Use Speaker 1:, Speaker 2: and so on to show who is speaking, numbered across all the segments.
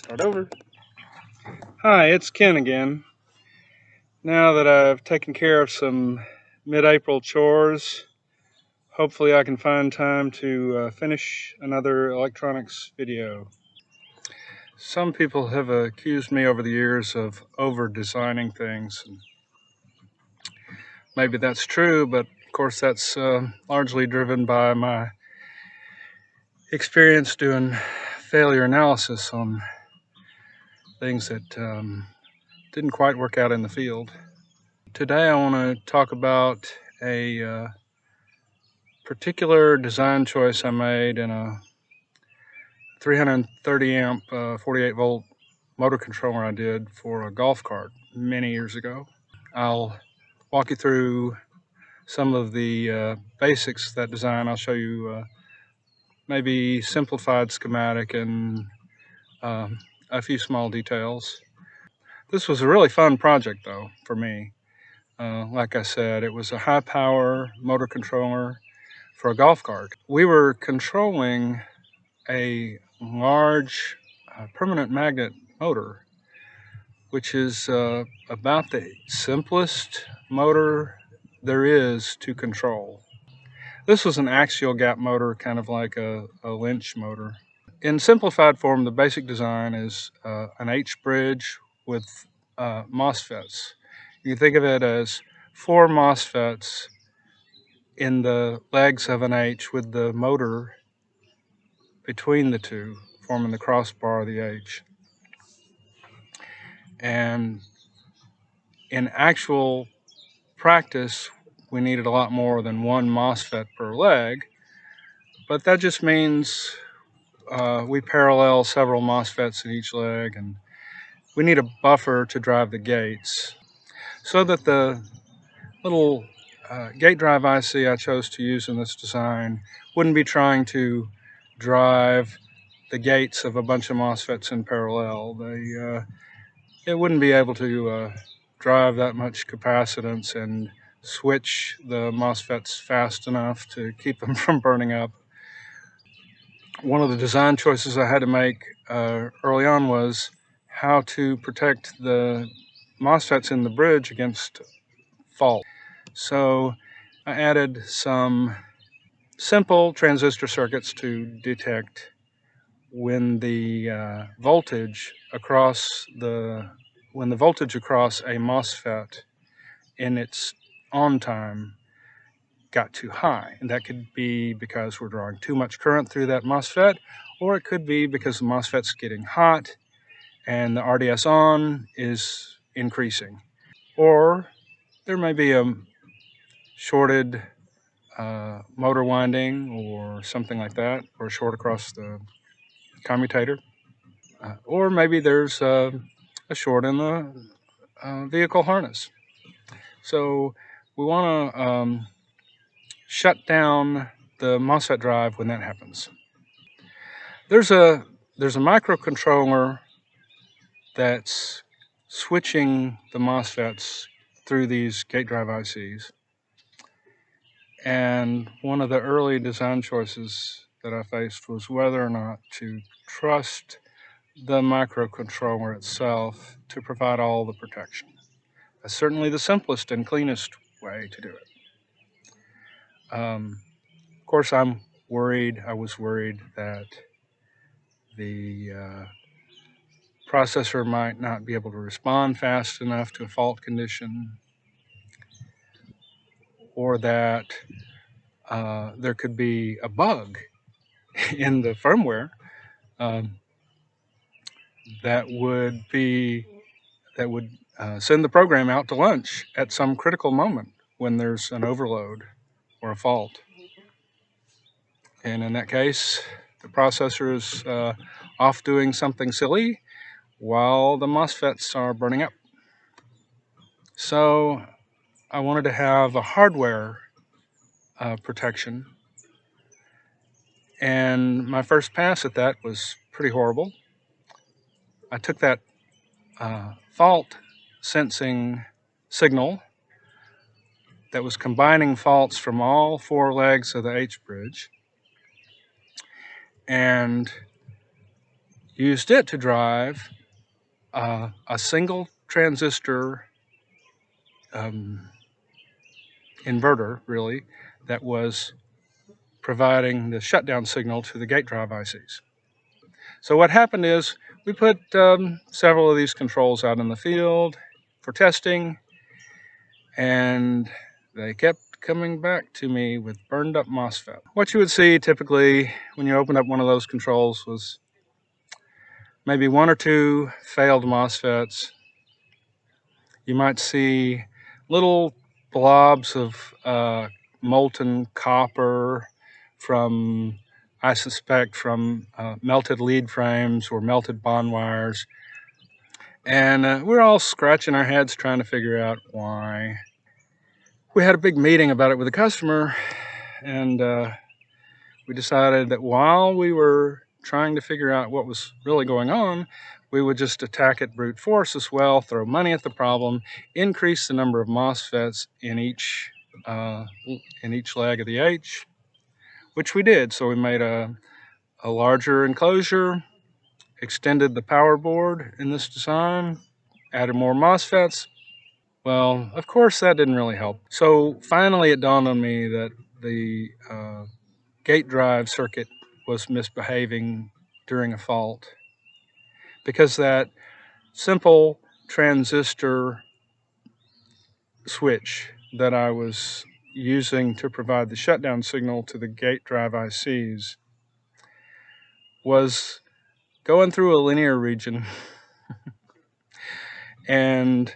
Speaker 1: Start over. Hi, it's Ken again. Now that I've taken care of some mid-April chores, hopefully I can find time to finish another electronics video. Some people have accused me over the years of over-designing things. Maybe that's true, but of course that's largely driven by my experience doing failure analysis on things that didn't quite work out in the field. Today I want to talk about a particular design choice I made in a 330 amp 48 volt motor controller I did for a golf cart many years ago. I'll walk you through some of the basics of that design. I'll show you maybe simplified schematic and a few small details. This was a really fun project though for me. Like I said, it was a high power motor controller for a golf cart. We were controlling a large permanent magnet motor, which is about the simplest motor there is to control. This was an axial gap motor, kind of like a Lynch motor. In simplified form, the basic design is an H bridge with Mosfets. You can think of it as 4 Mosfets in the legs of an H with the motor between the two, forming the crossbar of the H. And in actual practice, we needed a lot more than 1 MOSFET per leg, but that just means we parallel several MOSFETs in each leg, and we need a buffer to drive the gates, so that the little gate drive IC I chose to use in this design wouldn't be trying to drive the gates of a bunch of MOSFETs in parallel. It wouldn't be able to drive that much capacitance and switch the MOSFETs fast enough to keep them from burning up. One of the design choices I had to make early on was how to protect the MOSFETs in the bridge against fault. So I added some simple transistor circuits to detect when the voltage across a MOSFET in its on time got too high. And that could be because we're drawing too much current through that MOSFET, or it could be because the MOSFET's getting hot and the RDS on is increasing. Or there may be a shorted motor winding or something like that, or short across the commutator. Or maybe there's a short in the vehicle harness. So we want to shut down the MOSFET drive when that happens. There's a microcontroller that's switching the MOSFETs through these gate drive ICs. And one of the early design choices that I faced was whether or not to trust the microcontroller itself to provide all the protection. That's certainly the simplest and cleanest way to do it. Of course, I was worried that the processor might not be able to respond fast enough to a fault condition, or that there could be a bug in the firmware that would send the program out to lunch at some critical moment when there's an overload or a fault. And in that case, the processor is off doing something silly while the MOSFETs are burning up. So I wanted to have a hardware protection, and my first pass at that was pretty horrible. I took that fault sensing signal that was combining faults from all 4 legs of the H bridge and used it to drive a single transistor inverter, really, that was providing the shutdown signal to the gate drive ICs. So what happened is we put several of these controls out in the field for testing, and they kept coming back to me with burned up MOSFET. What you would see typically when you open up one of those controls was maybe one or two failed MOSFETs. You might see little blobs of molten copper from, I suspect, from melted lead frames or melted bond wires. And we're all scratching our heads trying to figure out why. We had a big meeting about it with the customer, and we decided that while we were trying to figure out what was really going on, we would just attack it brute force as well, throw money at the problem, increase the number of MOSFETs in each leg of the H, which we did. So we made a larger enclosure, extended the power board in this design, added more MOSFETs. Well, of course, that didn't really help. So finally, it dawned on me that the gate drive circuit was misbehaving during a fault, because that simple transistor switch that I was using to provide the shutdown signal to the gate drive ICs was going through a linear region and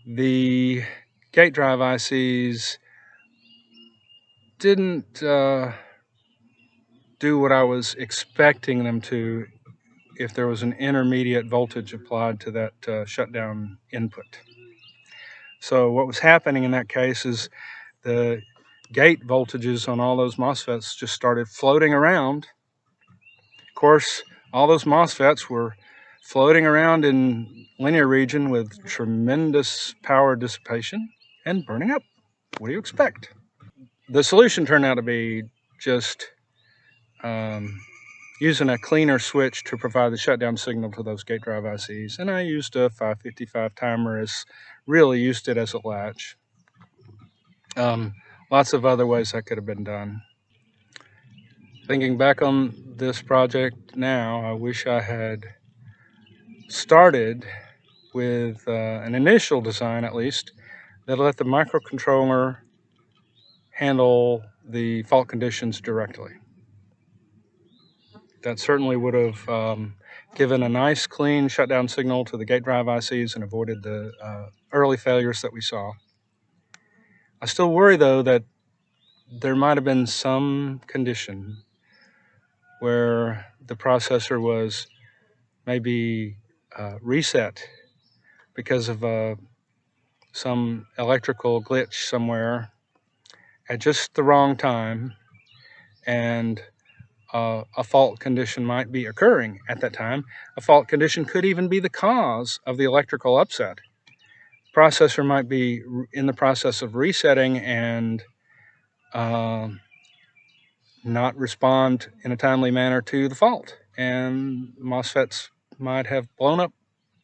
Speaker 1: the gate drive ICs didn't do what I was expecting them to if there was an intermediate voltage applied to that shutdown input. So what was happening in that case is the gate voltages on all those MOSFETs just started floating around. Of course, all those MOSFETs were floating around in linear region with tremendous power dissipation and burning up. What do you expect? The solution turned out to be just using a cleaner switch to provide the shutdown signal to those gate drive ICs. And I used a 555 timer, really used it as a latch. Lots of other ways that could have been done. Thinking back on this project now, I wish I had started with an initial design, at least, that let the microcontroller handle the fault conditions directly. That certainly would have given a nice clean shutdown signal to the gate drive ICs and avoided the early failures that we saw. I still worry, though, that there might have been some condition where the processor was maybe reset because of some electrical glitch somewhere at just the wrong time, and a fault condition might be occurring at that time. A fault condition could even be the cause of the electrical upset. The processor might be in the process of resetting and not respond in a timely manner to the fault, and MOSFETs might have blown up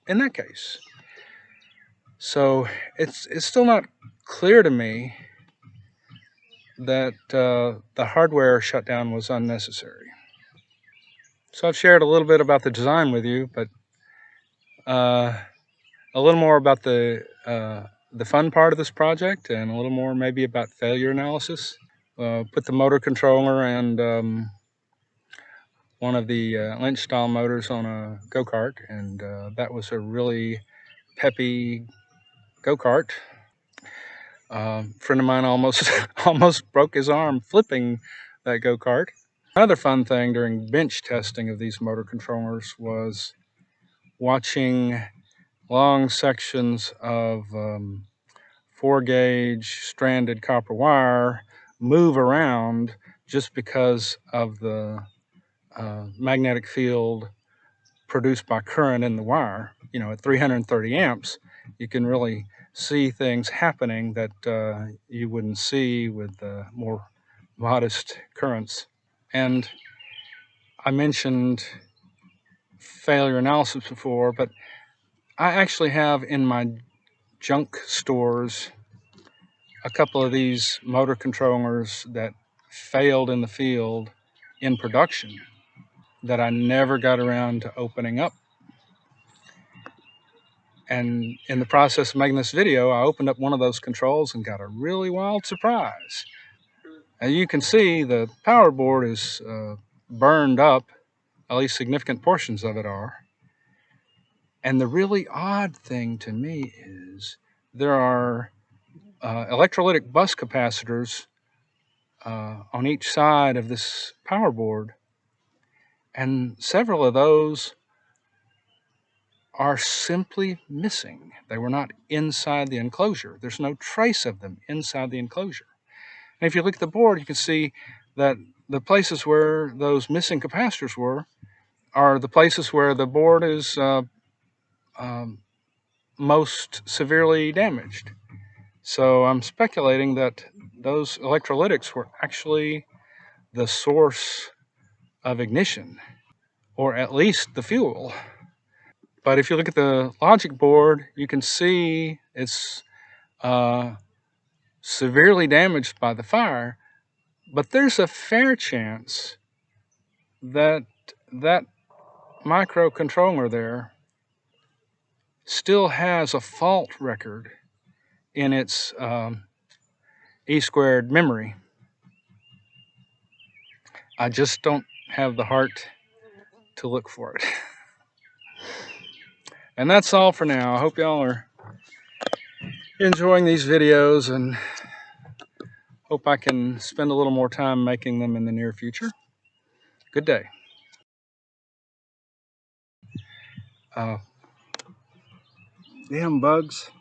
Speaker 1: in that case. So it's still not clear to me that the hardware shutdown was unnecessary. So I've shared a little bit about the design with you, but a little more about the fun part of this project, and a little more maybe about failure analysis. Put the motor controller and one of the Lynch style motors on a go-kart, and that was a really peppy go-kart. A friend of mine almost broke his arm flipping that go-kart. Another fun thing during bench testing of these motor controllers was watching long sections of 4-gauge stranded copper wire move around just because of the magnetic field produced by current in the wire. You know, at 330 amps, you can really see things happening that you wouldn't see with more modest currents. And I mentioned failure analysis before, but I actually have in my junk stores a couple of these motor controllers that failed in the field in production that I never got around to opening up. And in the process of making this video, I opened up one of those controls and got a really wild surprise. As you can see, the power board is burned up, at least significant portions of it are. And the really odd thing to me is there are electrolytic bus capacitors on each side of this power board, and several of those are simply missing. They were not inside the enclosure. There's no trace of them inside the enclosure. And if you look at the board, you can see that the places where those missing capacitors were are the places where the board is most severely damaged. So I'm speculating that those electrolytics were actually the source of ignition, or at least the fuel. But if you look at the logic board, you can see it's severely damaged by the fire, but there's a fair chance that that microcontroller there still has a fault record in its E² memory. I just don't have the heart to look for it. And that's all for now. I hope y'all are enjoying these videos, and hope I can spend a little more time making them in the near future. Good day. Damn bugs.